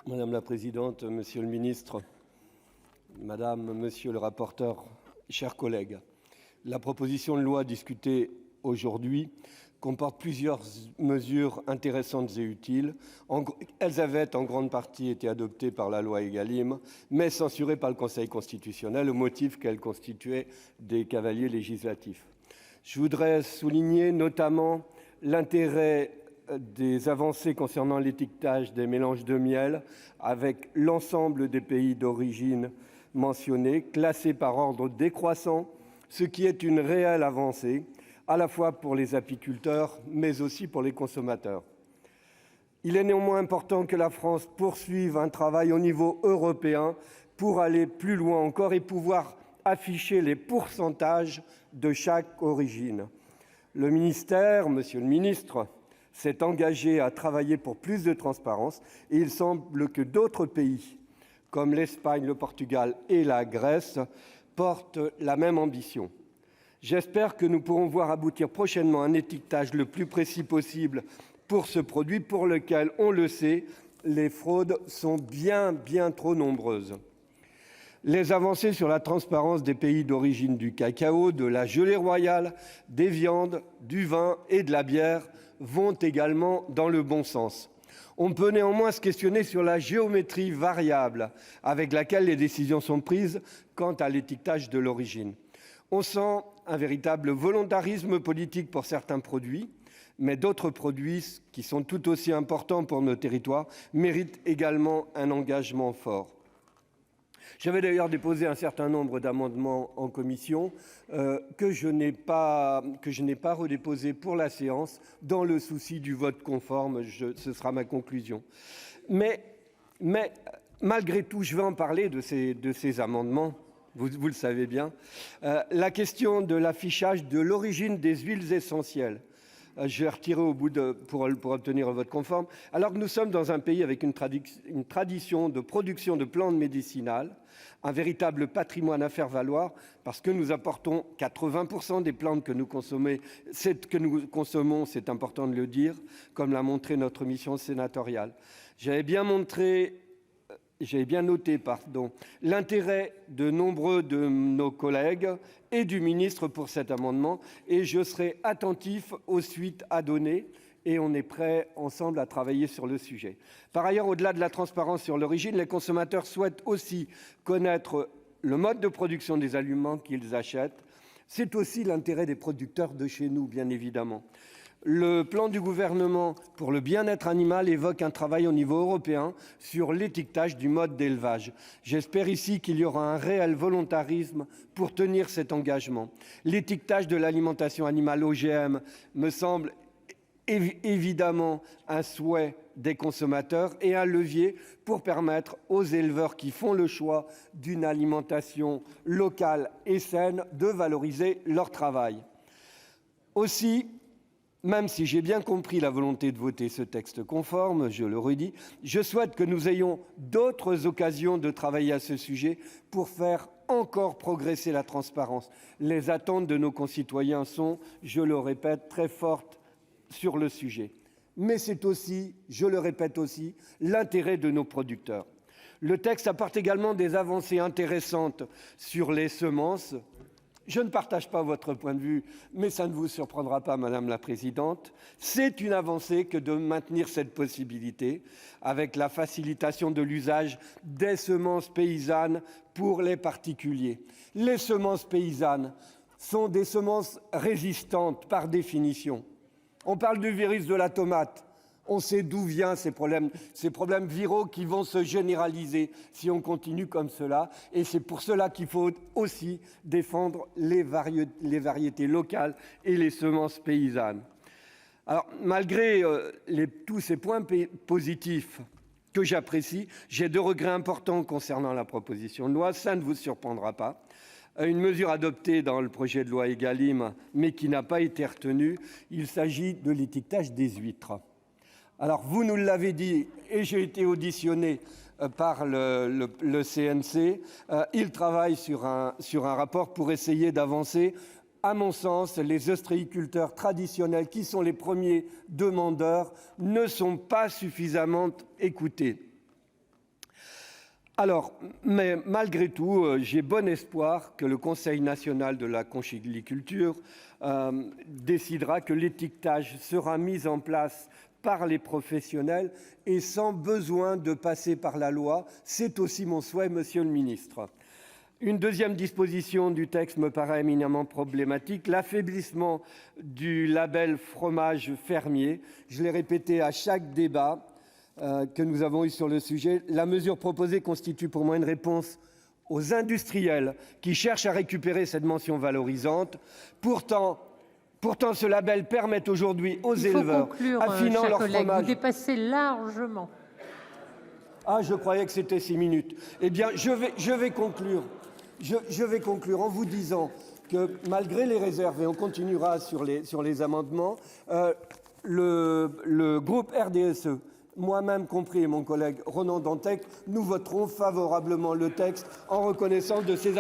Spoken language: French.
Madame la présidente, monsieur le ministre, madame, monsieur le rapporteur, chers collègues, la proposition de loi discutée aujourd'hui comporte plusieurs mesures intéressantes et utiles. Elles avaient en grande partie été adoptées par la loi Égalim, mais censurées par le Conseil constitutionnel au motif qu'elles constituaient des cavaliers législatifs. Je voudrais souligner notamment l'intérêt des avancées concernant l'étiquetage des mélanges de miel avec l'ensemble des pays d'origine mentionnés, classés par ordre décroissant, ce qui est une réelle avancée, à la fois pour les apiculteurs, mais aussi pour les consommateurs. Il est néanmoins important que la France poursuive un travail au niveau européen pour aller plus loin encore et pouvoir afficher les pourcentages de chaque origine. Le ministère, monsieur le ministre, s'est engagé à travailler pour plus de transparence et il semble que d'autres pays, comme l'Espagne, le Portugal et la Grèce, portent la même ambition. J'espère que nous pourrons voir aboutir prochainement un étiquetage le plus précis possible pour ce produit pour lequel, on le sait, les fraudes sont bien trop nombreuses. Les avancées sur la transparence des pays d'origine du cacao, de la gelée royale, des viandes, du vin et de la bière vont également dans le bon sens. On peut néanmoins se questionner sur la géométrie variable avec laquelle les décisions sont prises quant à l'étiquetage de l'origine. On sent un véritable volontarisme politique pour certains produits, mais d'autres produits qui sont tout aussi importants pour nos territoires méritent également un engagement fort. J'avais d'ailleurs déposé un certain nombre d'amendements en commission que je n'ai pas redéposés pour la séance dans le souci du vote conforme. Ce sera ma conclusion. Mais malgré tout, je vais en parler de ces amendements. Vous le savez bien. La question de l'affichage de l'origine des huiles essentielles. Je vais retirer pour obtenir un vote conforme. Alors que nous sommes dans un pays avec une tradition de production de plantes médicinales, un véritable patrimoine à faire valoir, parce que nous apportons 80% des plantes que nous consommons, c'est important de le dire, comme l'a montré notre mission sénatoriale. J'avais bien noté l'intérêt de nombreux de nos collègues et du ministre pour cet amendement, et je serai attentif aux suites à donner, et on est prêts ensemble à travailler sur le sujet. Par ailleurs, au-delà de la transparence sur l'origine, les consommateurs souhaitent aussi connaître le mode de production des aliments qu'ils achètent. C'est aussi l'intérêt des producteurs de chez nous, bien évidemment. Le plan du gouvernement pour le bien-être animal évoque un travail au niveau européen sur l'étiquetage du mode d'élevage. J'espère ici qu'il y aura un réel volontarisme pour tenir cet engagement. L'étiquetage de l'alimentation animale OGM me semble évidemment un souhait des consommateurs et un levier pour permettre aux éleveurs qui font le choix d'une alimentation locale et saine de valoriser leur travail. Aussi, même si j'ai bien compris la volonté de voter ce texte conforme, je le redis, je souhaite que nous ayons d'autres occasions de travailler à ce sujet pour faire encore progresser la transparence. Les attentes de nos concitoyens sont, je le répète, très fortes sur le sujet. Mais c'est aussi, je le répète aussi, l'intérêt de nos producteurs. Le texte apporte également des avancées intéressantes sur les semences. Je ne partage pas votre point de vue, mais ça ne vous surprendra pas, Madame la Présidente. C'est une avancée que de maintenir cette possibilité avec la facilitation de l'usage des semences paysannes pour les particuliers. Les semences paysannes sont des semences résistantes par définition. On parle du virus de la tomate. On sait d'où viennent ces problèmes viraux qui vont se généraliser si on continue comme cela. Et c'est pour cela qu'il faut aussi défendre les variétés locales et les semences paysannes. Alors, malgré tous ces points positifs que j'apprécie, j'ai 2 regrets importants concernant la proposition de loi. Ça ne vous surprendra pas. Une mesure adoptée dans le projet de loi Égalim, mais qui n'a pas été retenue, il s'agit de l'étiquetage des huîtres. Alors, vous nous l'avez dit, et j'ai été auditionné par le CNC, il travaille sur un rapport pour essayer d'avancer. À mon sens, les ostréiculteurs traditionnels, qui sont les premiers demandeurs, ne sont pas suffisamment écoutés. Alors, mais malgré tout, j'ai bon espoir que le Conseil national de la conchyliculture décidera que l'étiquetage sera mis en place par les professionnels et sans besoin de passer par la loi. C'est aussi mon souhait, monsieur le ministre. Une deuxième disposition du texte me paraît éminemment problématique, l'affaiblissement du label fromage fermier. Je l'ai répété à chaque débat que nous avons eu sur le sujet. La mesure proposée constitue pour moi une réponse aux industriels qui cherchent à récupérer cette mention valorisante. Pourtant, ce label permet aujourd'hui aux éleveurs, affinant leur fromage... Vous dépassez largement. Ah, je croyais que c'était 6 minutes. Eh bien, je vais conclure. Je vais conclure en vous disant que malgré les réserves, et on continuera sur les amendements, le groupe RDSE, moi-même compris et mon collègue Ronan Dantec, nous voterons favorablement le texte en reconnaissance de ses